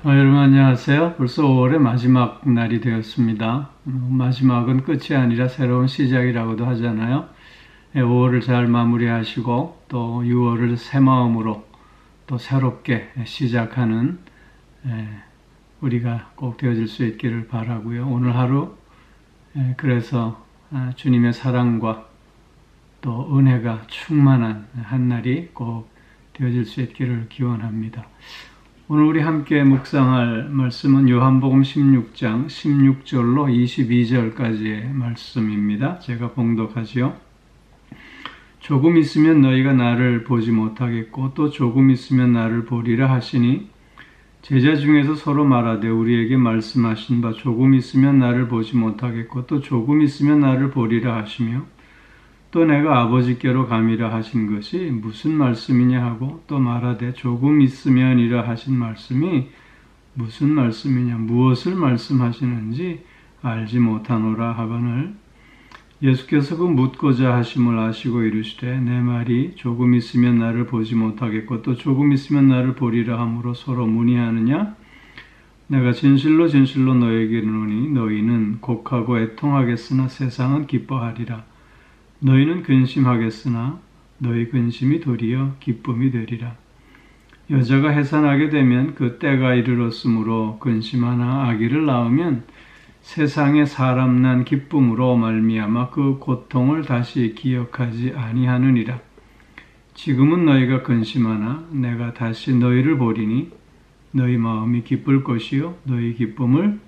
여러분 안녕하세요. 벌써 5월의 마지막 날이 되었습니다. 마지막은 끝이 아니라 새로운 시작이라고도 하잖아요. 5월을 잘 마무리하시고 또 6월을 새 마음으로 또 새롭게 시작하는 우리가 꼭 되어질 수 있기를 바라고요. 오늘 하루 그래서 주님의 사랑과 또 은혜가 충만한 한 날이 꼭 되어질 수 있기를 기원합니다. 오늘 우리 함께 묵상할 말씀은 요한복음 16장 16절로 22절까지의 말씀입니다. 제가 봉독하지요. 조금 있으면 너희가 나를 보지 못하겠고 또 조금 있으면 나를 보리라 하시니 제자 중에서 서로 말하되 우리에게 말씀하신 바 조금 있으면 나를 보지 못하겠고 또 조금 있으면 나를 보리라 하시며 또 내가 아버지께로 감이라 하신 것이 무슨 말씀이냐 하고 또 말하되 조금 있으면이라 하신 말씀이 무슨 말씀이냐 무엇을 말씀하시는지 알지 못하노라 하거늘 예수께서 그 묻고자 하심을 아시고 이르시되 내 말이 조금 있으면 나를 보지 못하겠고 또 조금 있으면 나를 보리라 함으로 서로 문의하느냐 내가 진실로 진실로 너에게 이르노니 너희는 곡하고 애통하겠으나 세상은 기뻐하리라 너희는 근심하겠으나 너희 근심이 도리어 기쁨이 되리라. 여자가 해산하게 되면 그 때가 이르렀으므로 근심하나 아기를 낳으면 세상에 사람 난 기쁨으로 말미암아 그 고통을 다시 기억하지 아니하느니라. 지금은 너희가 근심하나 내가 다시 너희를 보리니 너희 마음이 기쁠 것이요 너희 기쁨을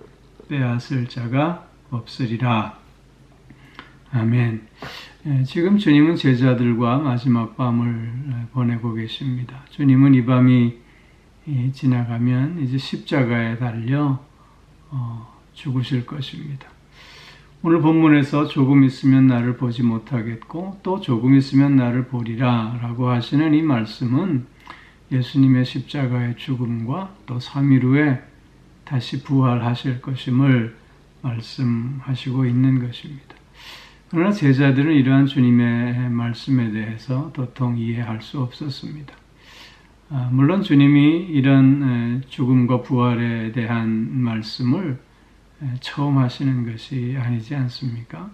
빼앗을 자가 없으리라. 아멘. 지금 주님은 제자들과 마지막 밤을 보내고 계십니다. 주님은 이 밤이 지나가면 이제 십자가에 달려 죽으실 것입니다. 오늘 본문에서 조금 있으면 나를 보지 못하겠고 또 조금 있으면 나를 보리라 라고 하시는 이 말씀은 예수님의 십자가의 죽음과 또 3일 후에 다시 부활하실 것임을 말씀하시고 있는 것입니다. 그러나 제자들은 이러한 주님의 말씀에 대해서 도통 이해할 수 없었습니다. 물론 주님이 이런 죽음과 부활에 대한 말씀을 처음 하시는 것이 아니지 않습니까?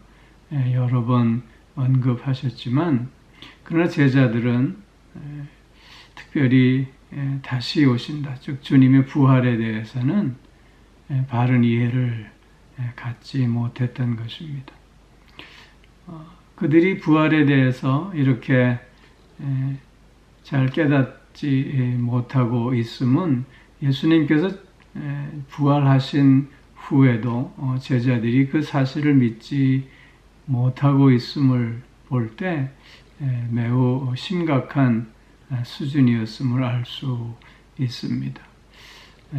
여러 번 언급하셨지만 그러나 제자들은 특별히 다시 오신다, 즉 주님의 부활에 대해서는 바른 이해를 갖지 못했던 것입니다. 그들이 부활에 대해서 이렇게 잘 깨닫지 못하고 있음은 예수님께서 부활하신 후에도 제자들이 그 사실을 믿지 못하고 있음을 볼 때 매우 심각한 수준이었음을 알 수 있습니다.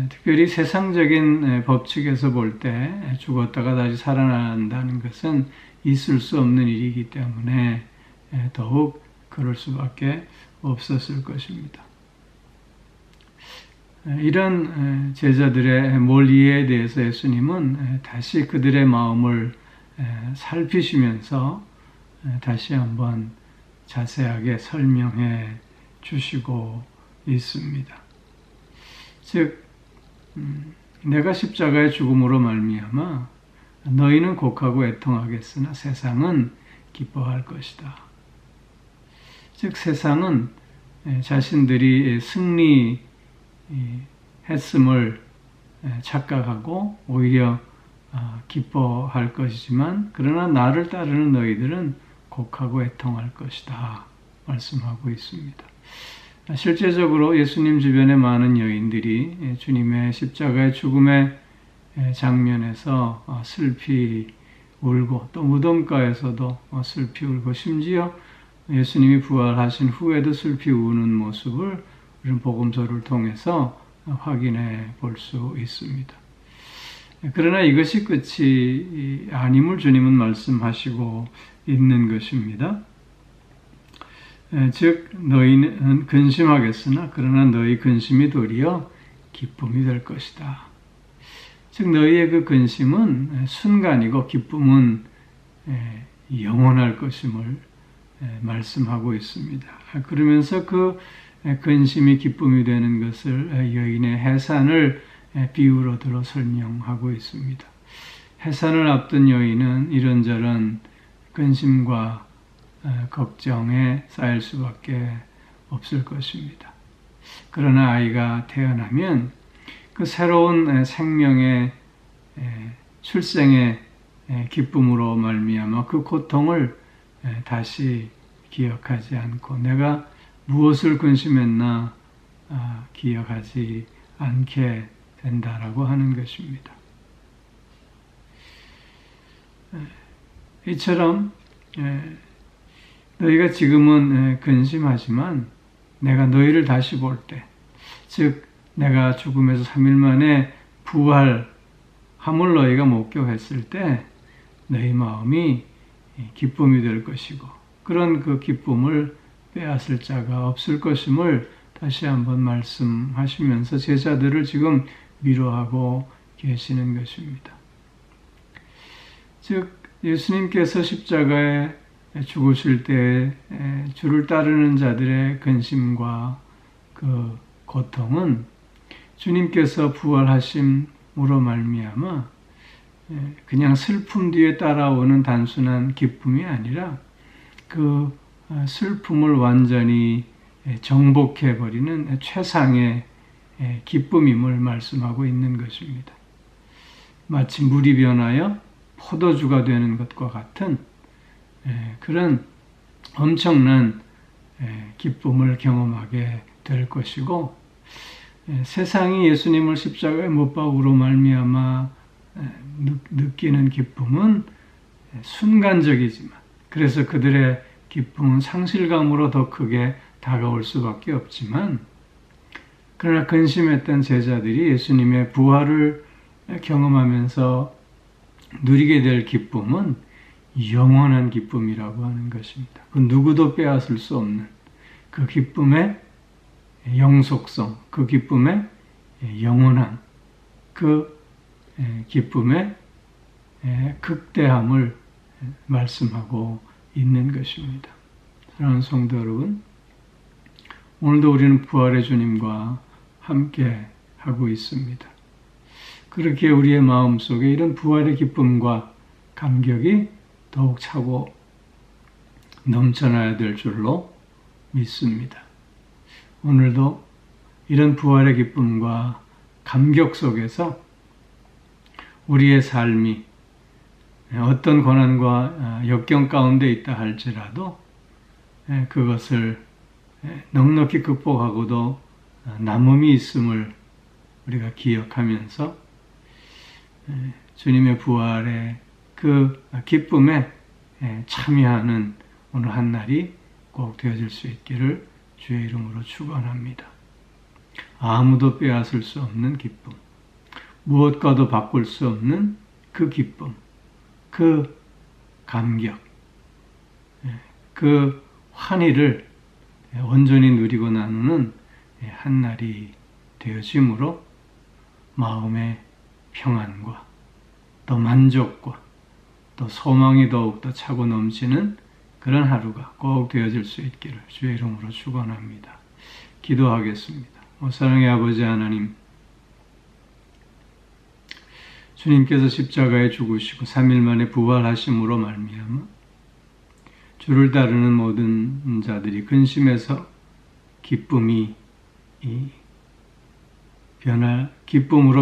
특별히 세상적인 법칙에서 볼 때 죽었다가 다시 살아난다는 것은 있을 수 없는 일이기 때문에 더욱 그럴 수밖에 없었을 것입니다. 이런 제자들의 몰이에 대해서 예수님은 다시 그들의 마음을 살피시면서 다시 한번 자세하게 설명해 주시고 있습니다. 즉 내가 십자가의 죽음으로 말미암아 너희는 곡하고 애통하겠으나 세상은 기뻐할 것이다. 즉 세상은 자신들이 승리했음을 착각하고 오히려 기뻐할 것이지만 그러나 나를 따르는 너희들은 곡하고 애통할 것이다 말씀하고 있습니다. 실제적으로 예수님 주변의 많은 여인들이 주님의 십자가의 죽음의 장면에서 슬피 울고 또 무덤가에서도 슬피 울고 심지어 예수님이 부활하신 후에도 슬피 우는 모습을 우리는 복음서를 통해서 확인해 볼 수 있습니다. 그러나 이것이 끝이 아님을 주님은 말씀하시고 있는 것입니다. 즉 너희는 근심하겠으나 그러나 너희 근심이 도리어 기쁨이 될 것이다. 즉 너희의 그 근심은 순간이고 기쁨은 영원할 것임을 말씀하고 있습니다. 그러면서 그 근심이 기쁨이 되는 것을 여인의 해산을 비유로 들어 설명하고 있습니다. 해산을 앞둔 여인은 이런저런 근심과 걱정에 쌓일 수밖에 없을 것입니다. 그러나 아이가 태어나면 그 새로운 생명의 출생의 기쁨으로 말미암아 그 고통을 다시 기억하지 않고 내가 무엇을 근심했나 기억하지 않게 된다라고 하는 것입니다. 이처럼 너희가 지금은 근심하지만 내가 너희를 다시 볼 때, 즉 내가 죽음에서 3일 만에 부활함을 너희가 목격했을 때 너희 마음이 기쁨이 될 것이고 그런 그 기쁨을 빼앗을 자가 없을 것임을 다시 한번 말씀하시면서 제자들을 지금 위로하고 계시는 것입니다. 즉 예수님께서 십자가에 죽으실 때 주를 따르는 자들의 근심과 그 고통은 주님께서 부활하심으로 말미암아 그냥 슬픔 뒤에 따라오는 단순한 기쁨이 아니라 그 슬픔을 완전히 정복해버리는 최상의 기쁨임을 말씀하고 있는 것입니다. 마치 물이 변하여 포도주가 되는 것과 같은 그런 엄청난 기쁨을 경험하게 될 것이고 세상이 예수님을 십자가에 못 박음으로 말미암아 느끼는 기쁨은 순간적이지만 그래서 그들의 기쁨은 상실감으로 더 크게 다가올 수밖에 없지만 그러나 근심했던 제자들이 예수님의 부활을 경험하면서 누리게 될 기쁨은 영원한 기쁨이라고 하는 것입니다. 그 누구도 빼앗을 수 없는 그 기쁨의 영속성, 그 기쁨의 영원함, 그 기쁨의 극대함을 말씀하고 있는 것입니다. 사랑하는 성도 여러분, 오늘도 우리는 부활의 주님과 함께 하고 있습니다. 그렇게 우리의 마음속에 이런 부활의 기쁨과 감격이 더욱 차고 넘쳐나야 될 줄로 믿습니다. 오늘도 이런 부활의 기쁨과 감격 속에서 우리의 삶이 어떤 고난과 역경 가운데 있다 할지라도 그것을 넉넉히 극복하고도 남음이 있음을 우리가 기억하면서 주님의 부활의 그 기쁨에 참여하는 오늘 한 날이 꼭 되어질 수 있기를 주의 이름으로 축원합니다. 아무도 빼앗을 수 없는 기쁨, 무엇과도 바꿀 수 없는 그 기쁨, 그 감격, 그 환희를 온전히 누리고 나누는 한 날이 되어짐으로 마음의 평안과 또 만족과 또 소망이 더욱더 차고 넘치는 그런 하루가 꼭 되어질 수 있기를 주의 이름으로 축원합니다. 기도하겠습니다. 사랑의 아버지 하나님, 주님께서 십자가에 죽으시고 3일 만에 부활하심으로 말미암아 주를 따르는 모든 자들이 근심해서 기쁨으로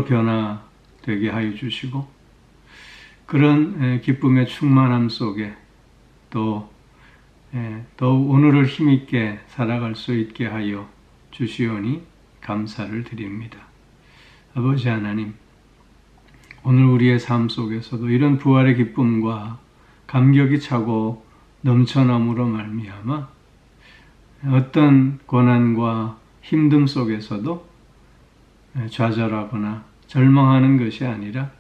변화되게 하여 주시고 그런 기쁨의 충만함 속에 또 오늘을 힘있게 살아갈 수 있게 하여 주시오니 감사를 드립니다. 아버지 하나님, 오늘 우리의 삶 속에서도 이런 부활의 기쁨과 감격이 차고 넘쳐남으로 말미암아 어떤 고난과 힘듦 속에서도 좌절하거나 절망하는 것이 아니라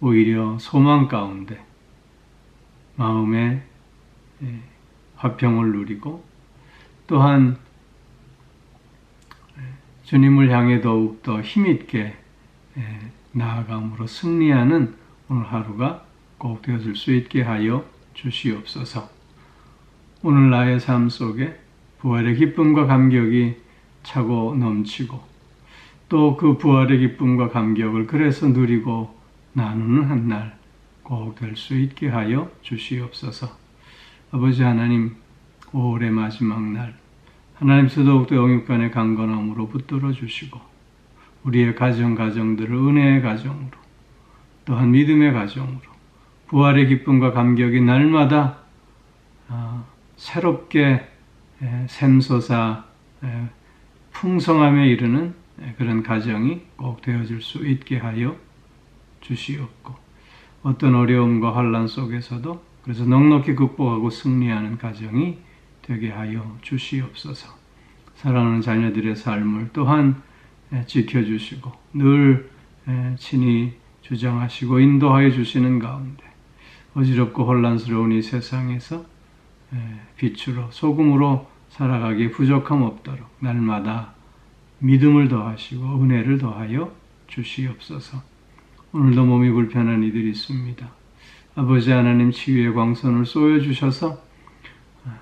오히려 소망 가운데 마음의 화평을 누리고 또한 주님을 향해 더욱더 힘있게 나아감으로 승리하는 오늘 하루가 꼭 되어질 수 있게 하여 주시옵소서. 오늘 나의 삶 속에 부활의 기쁨과 감격이 차고 넘치고 또 그 부활의 기쁨과 감격을 그래서 누리고 나누는 한 날 꼭 될 수 있게 하여 주시옵소서. 아버지 하나님, 5월의 마지막 날 하나님께서 더욱더 영육간의 강건함으로 붙들어 주시고 우리의 가정들을 은혜의 가정으로 또한 믿음의 가정으로 부활의 기쁨과 감격이 날마다 새롭게 샘솟아 풍성함에 이르는 그런 가정이 꼭 되어질 수 있게 하여 주시옵고 어떤 어려움과 환난 속에서도 그래서 넉넉히 극복하고 승리하는 가정이 되게 하여 주시옵소서. 사랑하는 자녀들의 삶을 또한 지켜주시고 늘 친히 주장하시고 인도하여 주시는 가운데 어지럽고 혼란스러운 이 세상에서 빛으로 소금으로 살아가기에 부족함 없도록 날마다 믿음을 더하시고 은혜를 더하여 주시옵소서. 오늘도 몸이 불편한 이들이 있습니다. 아버지 하나님 치유의 광선을 쏘여주셔서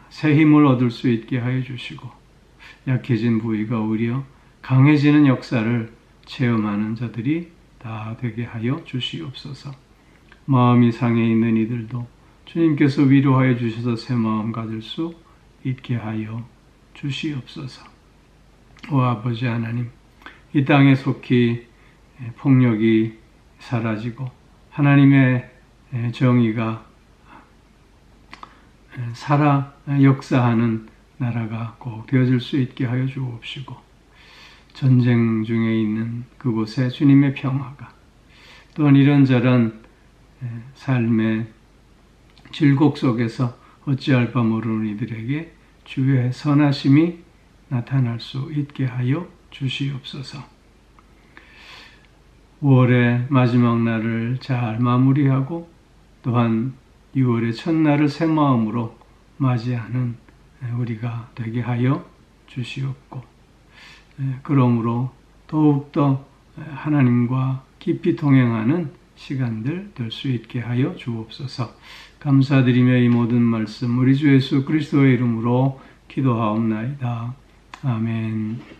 새 힘을 얻을 수 있게 하여 주시고 약해진 부위가 오히려 강해지는 역사를 체험하는 자들이 다 되게 하여 주시옵소서. 마음이 상해 있는 이들도 주님께서 위로하여 주셔서 새 마음 가질 수 있게 하여 주시옵소서. 오 아버지 하나님, 이 땅에 속히 폭력이 사라지고 하나님의 정의가 살아 역사하는 나라가 꼭 되어질 수 있게 하여 주옵시고 전쟁 중에 있는 그곳에 주님의 평화가 또한 이런저런 삶의 질곡 속에서 어찌할 바 모르는 이들에게 주의 선하심이 나타날 수 있게 하여 주시옵소서. 5월의 마지막 날을 잘 마무리하고 또한 6월의 첫날을 새 마음으로 맞이하는 우리가 되게 하여 주시옵고 그러므로 더욱더 하나님과 깊이 동행하는 시간들 될 수 있게 하여 주옵소서. 감사드리며 이 모든 말씀 우리 주 예수 그리스도의 이름으로 기도하옵나이다. 아멘.